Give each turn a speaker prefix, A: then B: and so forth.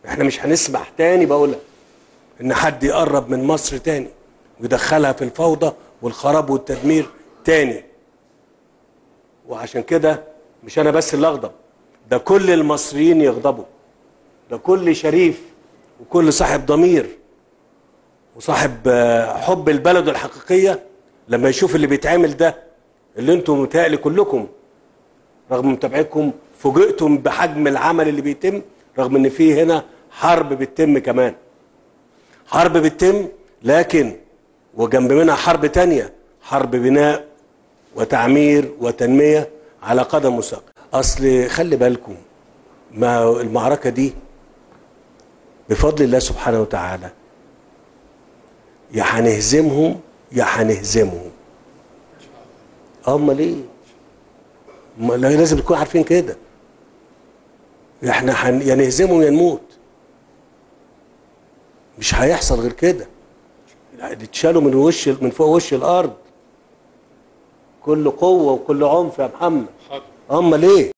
A: احنا مش هنسمح تاني بقولها ان حد يقرب من مصر تاني ويدخلها في الفوضى والخراب والتدمير تاني. وعشان كده مش انا بس اللي اغضب، ده كل المصريين يغضبوا، ده كل شريف وكل صاحب ضمير وصاحب حب البلد الحقيقية لما يشوف اللي بيتعمل ده، اللي انتم متهيألي كلكم رغم متابعتكم فوجئتم بحجم العمل اللي بيتم، رغم ان فيه هنا حرب بتتم كمان، حرب بتتم، لكن وجنب منها حرب تانية، حرب بناء وتعمير وتنمية على قدم وساق. اصل خلي بالكم، ما المعركة دي بفضل الله سبحانه وتعالى يا هنهزمهم يا هنهزمهم. امال ايه؟ لازم تكونوا عارفين كده، احنا يا نهزمهم يا نموت، مش هيحصل غير كده. يتشالوا من فوق وش الارض كل قوه وكل عنف يا محمد. امال ايه؟